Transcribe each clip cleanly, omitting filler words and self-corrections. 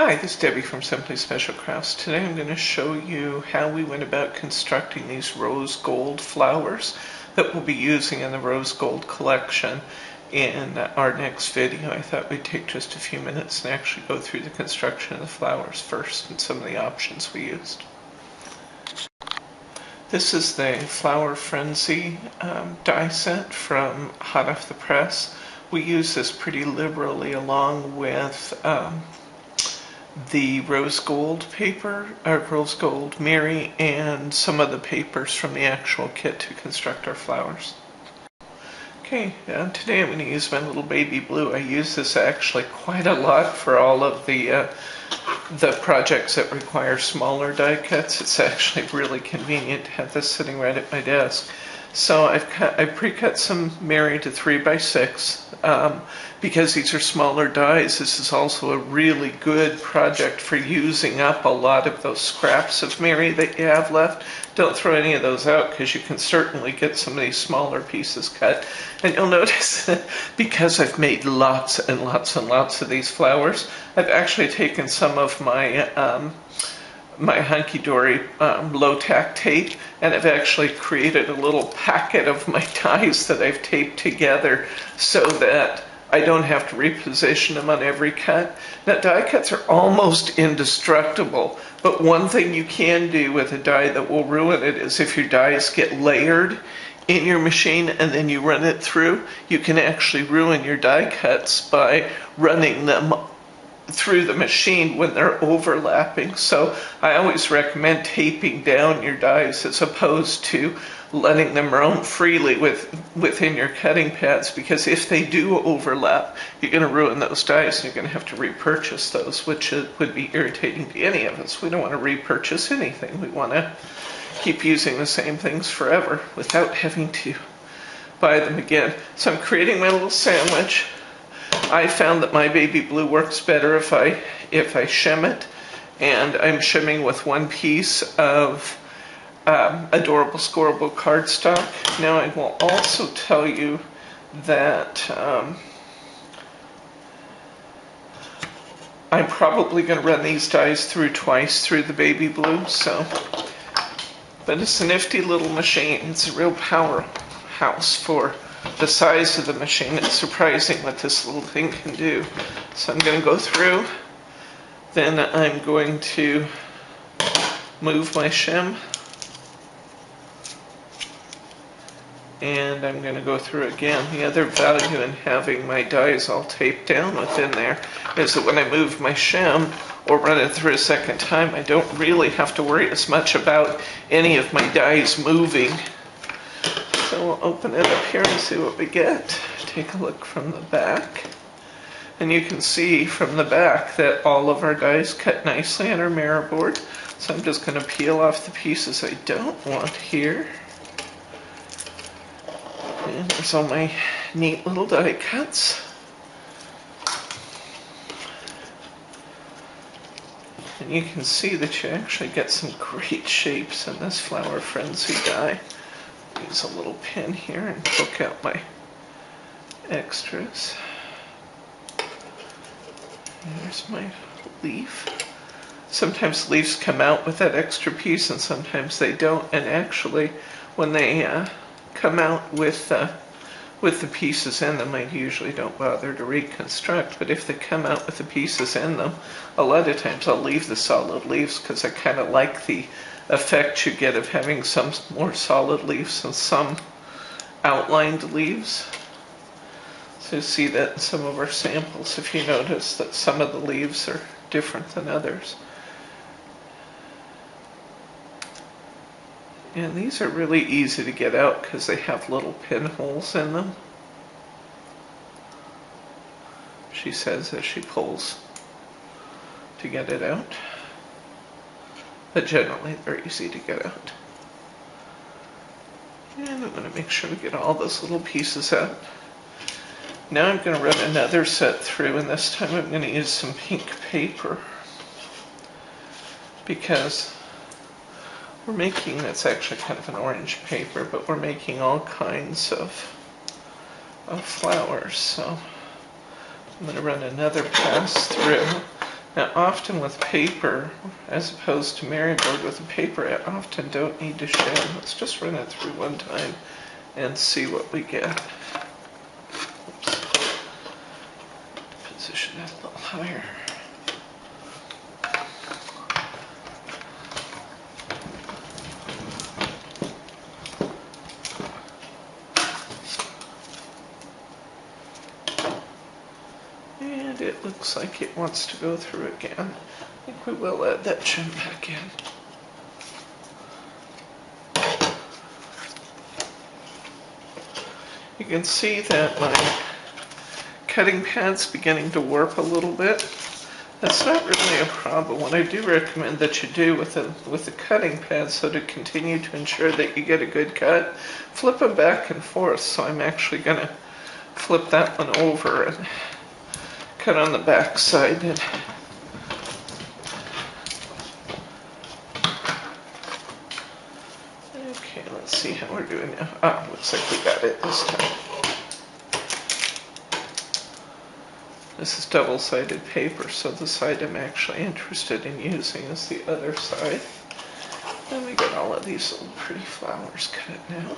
Hi, this is Debbie from Simply Special Crafts. Today I'm going to show you how we went about constructing these rose gold flowers that we'll be using in the rose gold collection in our next video. I thought we'd take just a few minutes and actually go through the construction of the flowers first and some of the options we used. This is the Flower Frenzy die set from hot off the press. We use this pretty liberally along with the rose gold paper, rose gold Mary, and some of the papers from the actual kit to construct our flowers. Okay, today I'm going to use my little baby blue. I use this actually quite a lot for all of the projects that require smaller die cuts. It's actually really convenient to have this sitting right at my desk. So I pre-cut some Mary to 3x6 because these are smaller dies. This is also a really good project for using up a lot of those scraps of Mary that you have left. Don't throw any of those out because you can certainly get some of these smaller pieces cut. And you'll notice that because I've made lots and lots and lots of these flowers, I've actually taken some of my Hunkydory low-tack tape, and I've actually created a little packet of my dies that I've taped together so that I don't have to reposition them on every cut. Now, die cuts are almost indestructible, but one thing you can do with a die that will ruin it is if your dies get layered in your machine and then you run it through, you can actually ruin your die cuts by running them through the machine when they're overlapping. So I always recommend taping down your dies as opposed to letting them roam freely within your cutting pads, because if they do overlap, you're going to ruin those dies and you're going to have to repurchase those, which would be irritating to any of us. We don't want to repurchase anything. We want to keep using the same things forever without having to buy them again. So I'm creating my little sandwich. I found that my baby blue works better if I shim it, and I'm shimming with one piece of adorable scoreable cardstock. Now I will also tell you that I'm probably going to run these dies through twice through the baby blue, but it's a nifty little machine. It's a real powerhouse for the size of the machine. It's surprising what this little thing can do. So I'm going to go through, then I'm going to move my shim, and I'm going to go through again. The other value in having my dies all taped down within there is that when I move my shim or run it through a second time, I don't really have to worry as much about any of my dies moving. So we'll open it up here and see what we get. Take a look from the back. And you can see from the back that all of our dies cut nicely on our mirror board. So I'm just going to peel off the pieces I don't want here. And there's all my neat little die cuts. And you can see that you actually get some great shapes in this Flower Frenzy die. Use a little pin here and poke out my extras. There's my leaf. Sometimes leaves come out with that extra piece and sometimes they don't, and actually when they come out with the pieces in them, I usually don't bother to reconstruct, but if they come out with the pieces in them, a lot of times I'll leave the solid leaves because I kind of like the effect you get of having some more solid leaves and some outlined leaves. So you see that in some of our samples, if you notice that some of the leaves are different than others. And these are really easy to get out because they have little pinholes in them, she says as she pulls to get it out. But generally they're easy to get out. And I'm going to make sure we get all those little pieces out. Now I'm going to run another set through, and this time I'm going to use some pink paper because we're making, it's actually kind of an orange paper, but we're making all kinds of flowers. So I'm going to run another pass through. Now often with paper, as opposed to Maryboard with a paper, I often don't need to shade. Let's just run it through one time and see what we get. Oops. Position that a little higher. And it looks like it wants to go through again. I think we will add that trim back in. You can see that my cutting pad's beginning to warp a little bit. That's not really a problem. What I do recommend that you do with the cutting pad, so to continue to ensure that you get a good cut, flip them back and forth. So I'm actually going to flip that one over and cut on the back side. And okay, let's see how we're doing now. Ah, looks like we got it this time. This is double-sided paper, so the side I'm actually interested in using is the other side. And we got all of these little pretty flowers cut now.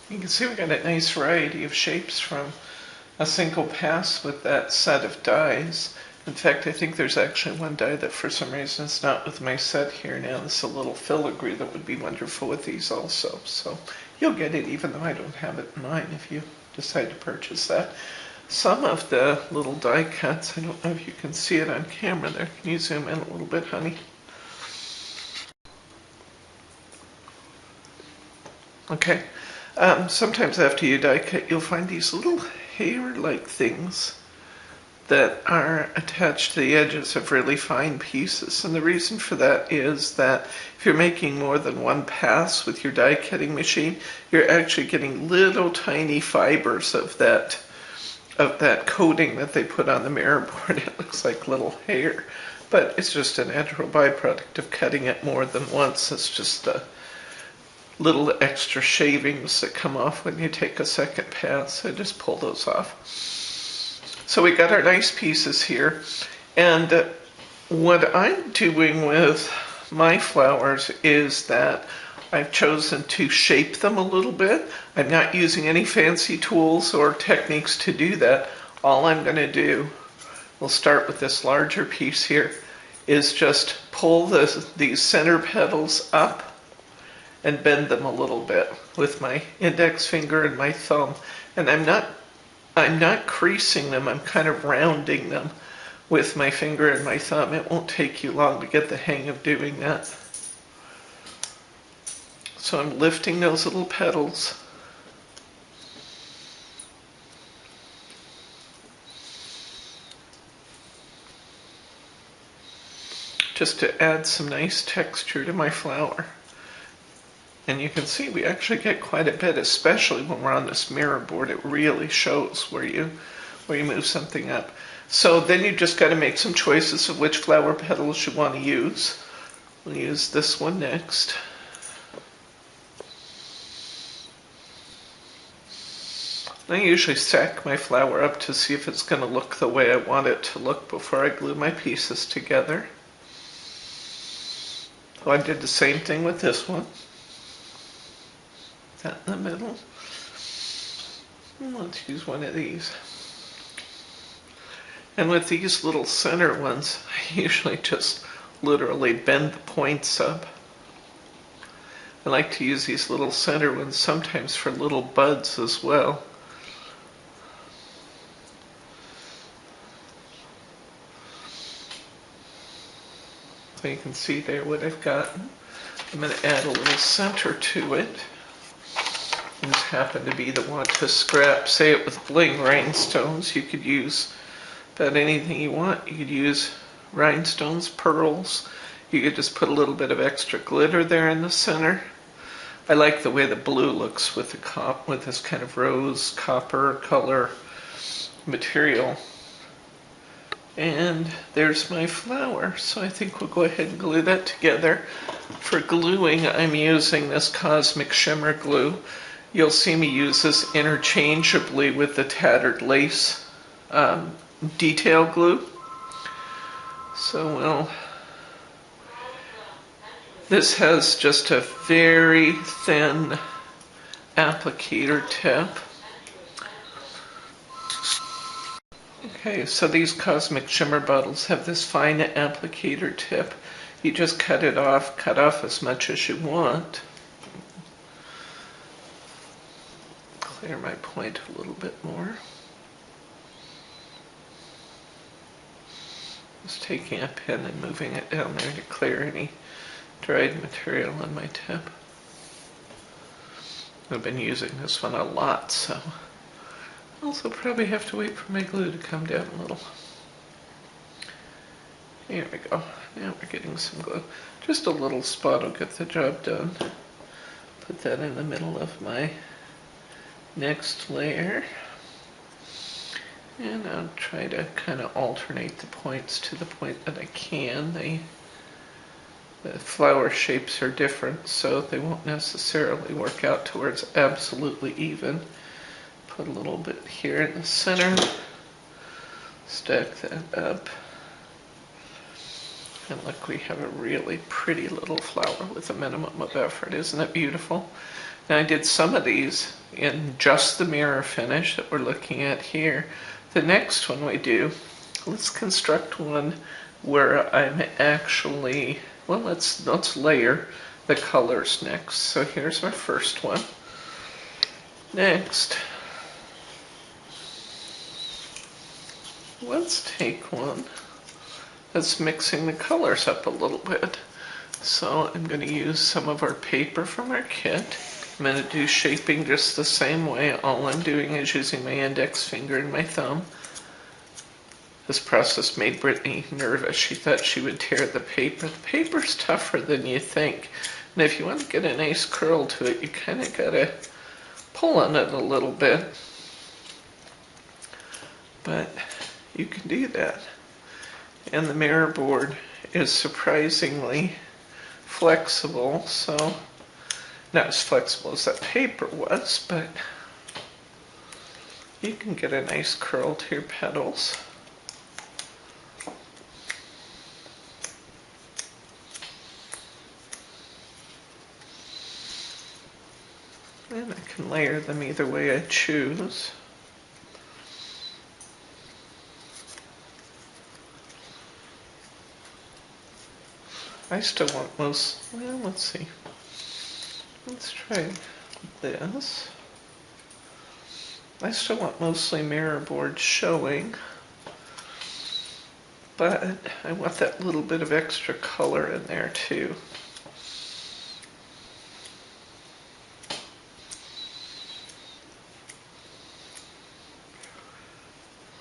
You can see we got a nice variety of shapes from a single pass with that set of dies. In fact, I think there's actually one die that for some reason is not with my set here now. This is a little filigree that would be wonderful with these also. So you'll get it even though I don't have it in mine if you decide to purchase that. Some of the little die cuts, I don't know if you can see it on camera there. Can you zoom in a little bit, honey? Okay. Sometimes after you die cut, you'll find these little hair-like things that are attached to the edges of really fine pieces. And the reason for that is that if you're making more than one pass with your die cutting machine, you're actually getting little tiny fibers of that coating that they put on the mirror board. It looks like little hair, but it's just a natural byproduct of cutting it more than once. It's just the little extra shavings that come off when you take a second pass. So just pull those off. So we got our nice pieces here, and what I'm doing with my flowers is that I've chosen to shape them a little bit. I'm not using any fancy tools or techniques to do that. All I'm going to do, we'll start with this larger piece here, is just pull these center petals up and bend them a little bit with my index finger and my thumb. And I'm not creasing them, I'm kind of rounding them with my finger and my thumb. It won't take you long to get the hang of doing that. So I'm lifting those little petals. Just to add some nice texture to my flower. And you can see we actually get quite a bit, especially when we're on this mirror board. It really shows where you move something up. So then you just got to make some choices of which flower petals you want to use. We'll use this one next. I usually stack my flower up to see if it's going to look the way I want it to look before I glue my pieces together. So I did the same thing with this one. That in the middle. And let's use one of these. And with these little center ones, I usually just literally bend the points up. I like to use these little center ones sometimes for little buds as well. So you can see there what I've got. I'm going to add a little center to it. These happen to be the one to scrap, say it with bling rhinestones. You could use about anything you want. You could use rhinestones, pearls. You could just put a little bit of extra glitter there in the center. I like the way the blue looks with with this kind of rose copper color material. And there's my flower. So I think we'll go ahead and glue that together. For gluing, I'm using this Cosmic Shimmer glue. You'll see me use this interchangeably with the tattered lace detail glue. So this has just a very thin applicator tip. Okay, so these Cosmic Shimmer bottles have this fine applicator tip. You just cut off as much as you want. Clear my point a little bit more. Just taking a pen and moving it down there to clear any dried material on my tip. I've been using this one a lot, so I also probably have to wait for my glue to come down a little. Here we go. Now we're getting some glue. Just a little spot will get the job done. Put that in the middle of my next layer. And I'll try to kind of alternate the points to the point that I can. The flower shapes are different, so they won't necessarily work out to where it's absolutely even. Put a little bit here in the center. Stack that up. And look, we have a really pretty little flower with a minimum of effort. Isn't it beautiful? Now I did some of these in just the mirror finish that we're looking at here. The next one we do, let's construct one where I'm actually, well, let's layer the colors next. So here's our first one. Next, let's take one that's mixing the colors up a little bit. So I'm going to use some of our paper from our kit. I'm going to do shaping just the same way. All I'm doing is using my index finger and my thumb. This process made Brittany nervous. She thought she would tear the paper. The paper's tougher than you think. And if you want to get a nice curl to it, you kind of got to pull on it a little bit. But you can do that. And the mirror board is surprisingly flexible, so not as flexible as that paper was, but you can get a nice curl to your petals. And I can layer them either way I choose. I still want most, well, let's see. Let's try this. I still want mostly mirror board showing, but I want that little bit of extra color in there too.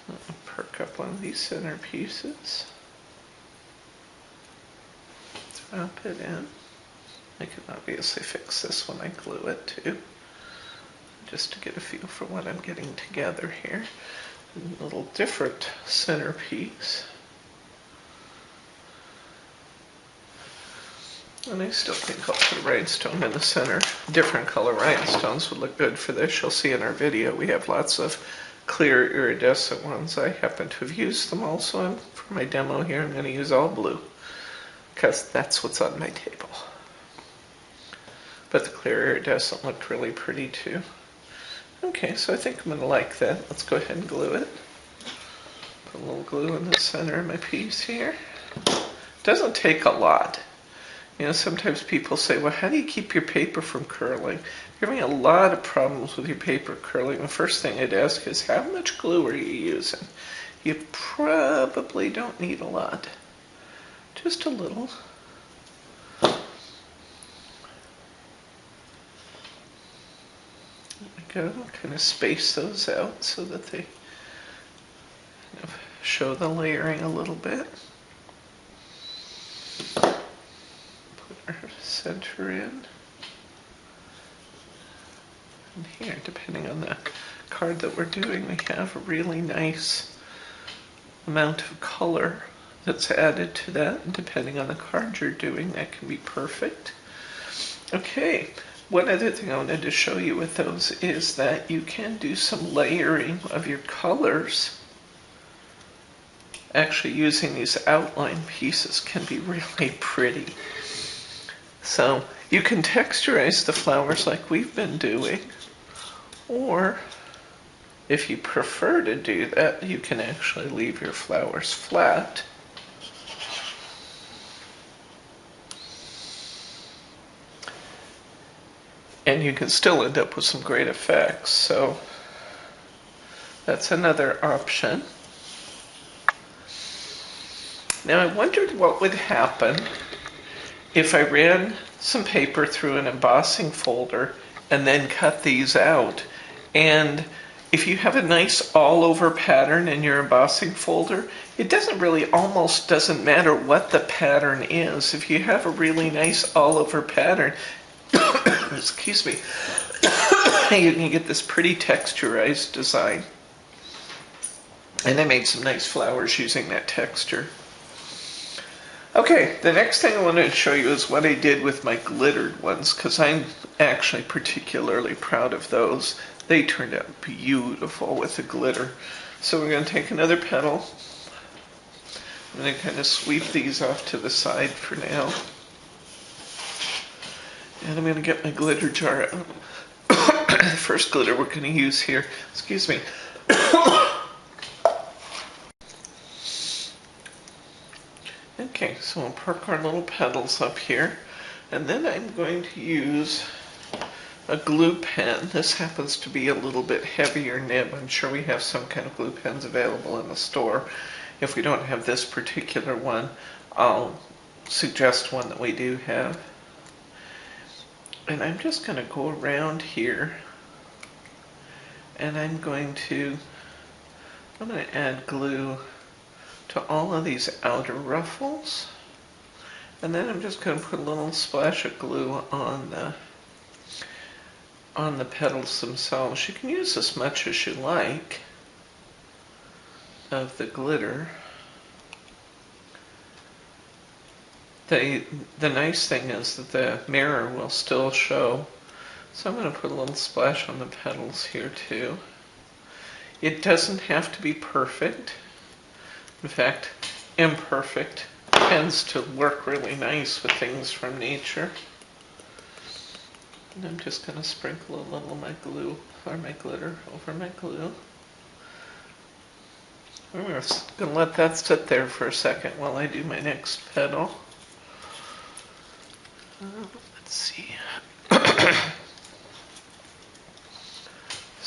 I'll perk up one of these center pieces. Drop it in. I can obviously fix this when I glue it too, just to get a feel for what I'm getting together here. A little different centerpiece. And I still think I'll put a rhinestone in the center. Different color rhinestones would look good for this. You'll see in our video we have lots of clear iridescent ones. I happen to have used them also. For my demo here, I'm going to use all blue, because that's what's on my table. But the clear iridescent looked really pretty too. Okay, so I think I'm going to like that. Let's go ahead and glue it. Put a little glue in the center of my piece here. Doesn't take a lot. You know, sometimes people say, well, how do you keep your paper from curling? You're having a lot of problems with your paper curling. The first thing I'd ask is, how much glue are you using? You probably don't need a lot. Just a little. There we go. Kind of space those out so that they kind of show the layering a little bit. Put our center in. And here, depending on the card that we're doing, we have a really nice amount of color that's added to that, and depending on the card you're doing, that can be perfect. Okay, one other thing I wanted to show you with those is that you can do some layering of your colors. Actually, using these outline pieces can be really pretty. So you can texturize the flowers like we've been doing, or if you prefer to do that, you can actually leave your flowers flat. And you can still end up with some great effects. So that's another option. Now I wondered what would happen if I ran some paper through an embossing folder and then cut these out. And if you have a nice all-over pattern in your embossing folder, it almost doesn't matter what the pattern is. If you have a really nice all-over pattern, excuse me, you can get this pretty texturized design. And I made some nice flowers using that texture. Okay, the next thing I wanted to show you is what I did with my glittered ones, because I'm actually particularly proud of those. They turned out beautiful with the glitter. So we're going to take another petal. I'm going to kind of sweep these off to the side for now. And I'm going to get my glitter jar out. The first glitter we're going to use here, excuse me. Okay, so we'll perk our little petals up here. And then I'm going to use a glue pen. This happens to be a little bit heavier nib. I'm sure we have some kind of glue pens available in the store. If we don't have this particular one, I'll suggest one that we do have. And I'm just going to go around here, and I'm going to add glue to all of these outer ruffles. And then I'm just going to put a little splash of glue on the petals themselves. You can use as much as you like of the glitter. The nice thing is that the mirror will still show. So I'm going to put a little splash on the petals here too. It doesn't have to be perfect. In fact, imperfect tends to work really nice with things from nature. And I'm just going to sprinkle a little of my glue, or my glitter, over my glue. I'm just going to let that sit there for a second while I do my next petal. Let's see. Let's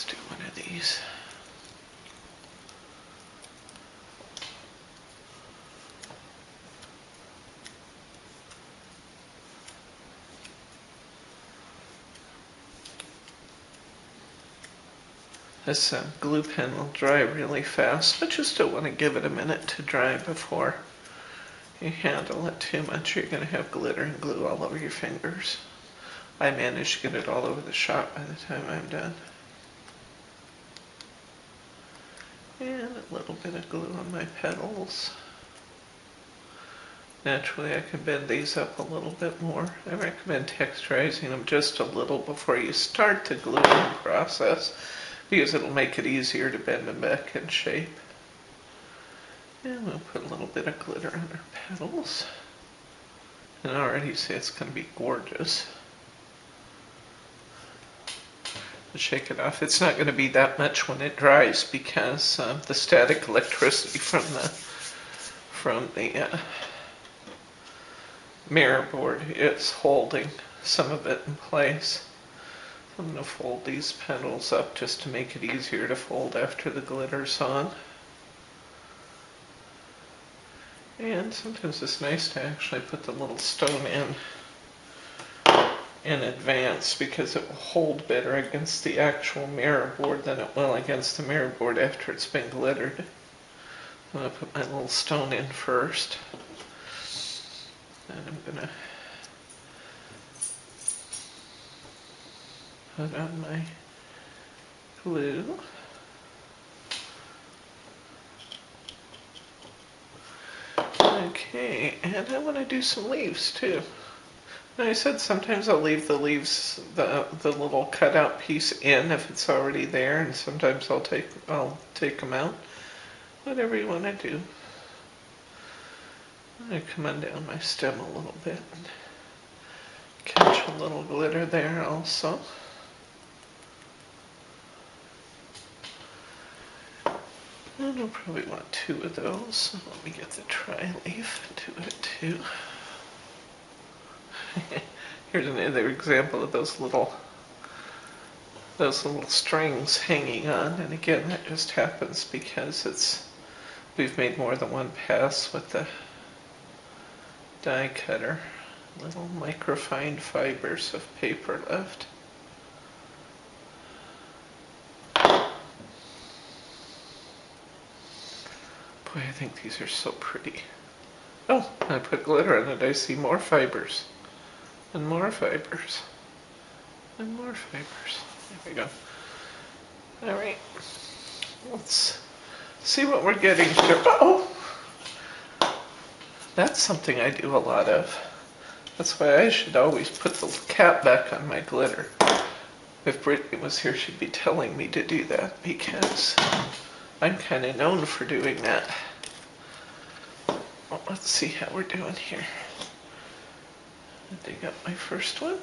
do one of these. This glue pen will dry really fast, but you still want to give it a minute to dry before you handle it too much. You're going to have glitter and glue all over your fingers. I managed to get it all over the shop by the time I'm done. And a little bit of glue on my petals. Naturally, I can bend these up a little bit more. I recommend texturizing them just a little before you start the gluing process, because it'll make it easier to bend them back in shape. And we'll put a little bit of glitter on our petals. And I already see it's going to be gorgeous. We'll shake it off. It's not going to be that much when it dries, because the static electricity from the mirror board is holding some of it in place. I'm going to fold these petals up just to make it easier to fold after the glitter's on. And sometimes it's nice to actually put the little stone in advance, because it will hold better against the actual mirror board than it will against the mirror board after it's been glittered. I'm going to put my little stone in first. And I'm going to put on my glue. Okay, and I want to do some leaves too. I said sometimes I'll leave the leaves, the little cutout piece in if it's already there, and sometimes I'll take them out. Whatever you want to do. I'm going to come on down my stem a little bit and catch a little glitter there also. And I'll probably want 2 of those, so let me get the tri-leaf and do it too. Here's another example of those little strings hanging on, and again that just happens because we've made more than one pass with the die cutter. Little microfined fibers of paper left. Boy, I think these are so pretty. Oh, I put glitter on it. I see more fibers. And more fibers. And more fibers. There we go. Alright. Let's see what we're getting here. Oh! That's something I do a lot of. That's why I should always put the cap back on my glitter. If Brittany was here, she'd be telling me to do that because I'm kind of known for doing that. Well, let's see how we're doing here. Dig up my first one.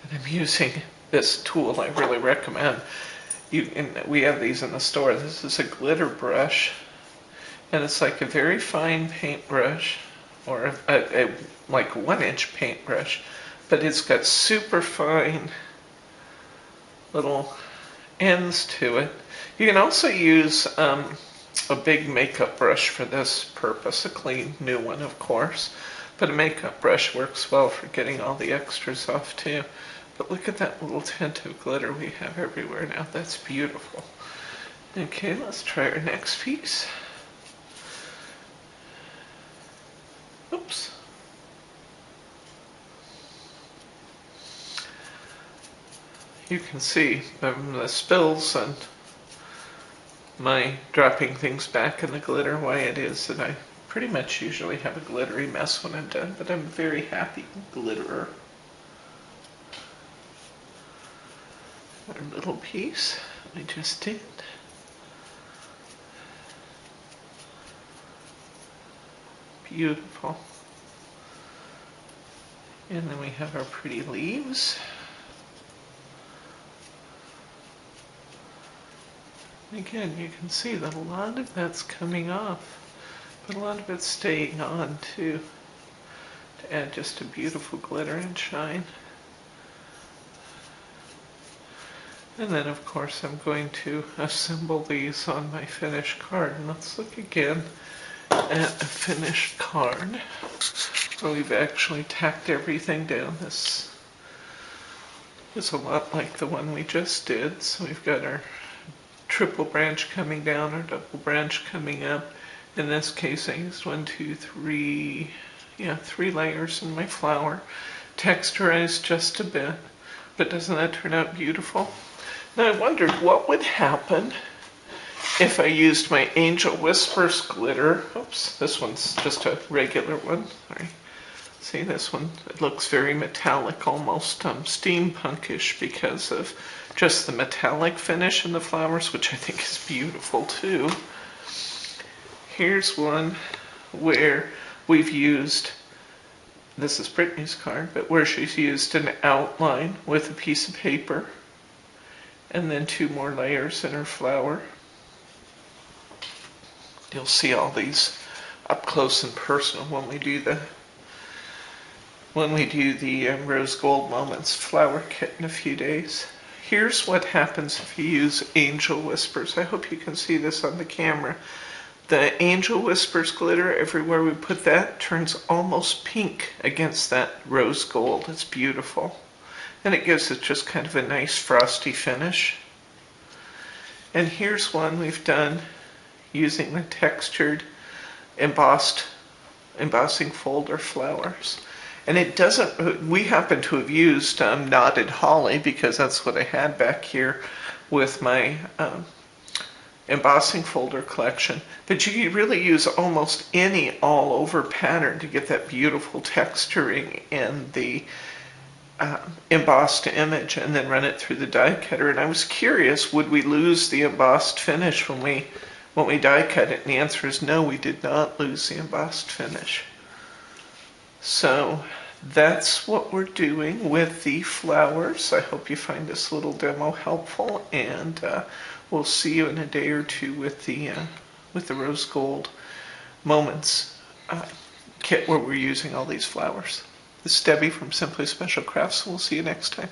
And I'm using this tool I really recommend. We have these in the store. This is a glitter brush. And it's like a very fine paintbrush, or like 1-inch paintbrush. But it's got super fine little ends to it. You can also use a big makeup brush for this purpose, a clean new one of course. But a makeup brush works well for getting all the extras off too. But look at that little tint of glitter we have everywhere now. That's beautiful. Okay, let's try our next piece. Oops. You can see from the spills and my dropping things back in the glitter why it is that I pretty much usually have a glittery mess when I'm done, but I'm a very happy glitterer. Our little piece we just did. Beautiful. And then we have our pretty leaves. Again, you can see that a lot of that's coming off, but a lot of it's staying on too, to add just a beautiful glitter and shine. And then of course I'm going to assemble these on my finished card. And let's look again at a finished card where we've actually tacked everything down. This is a lot like the one we just did. So we've got our triple branch coming down, or double branch coming up. In this case I used 3 layers in my flower. Texturized just a bit, but doesn't that turn out beautiful? Now I wondered what would happen if I used my Angel Whispers glitter. Oops, this one's just a regular one. Sorry. See this one? It looks very metallic, almost steampunkish because of just the metallic finish in the flowers, which I think is beautiful too. Here's one where we've used, this is Brittany's card, but where she's used an outline with a piece of paper and then 2 more layers in her flower. You'll see all these up close and personal when we do the Rose Gold Moments flower kit in a few days. Here's what happens if you use Angel Whispers. I hope you can see this on the camera. The Angel Whispers glitter, everywhere we put that, turns almost pink against that rose gold. It's beautiful. And it gives it just kind of a nice frosty finish. And here's one we've done using the textured embossing folder flowers. And it doesn't, we happen to have used knotted holly because that's what I had back here with my embossing folder collection, but you can really use almost any all-over pattern to get that beautiful texturing in the embossed image, and then run it through the die cutter. And I was curious, would we lose the embossed finish when we die cut it? And the answer is no, we did not lose the embossed finish. So that's what we're doing with the flowers. I hope you find this little demo helpful, and we'll see you in a day or two with the rose gold moments kit where we're using all these flowers. This is Debbie from Simply Special Crafts. We'll see you next time.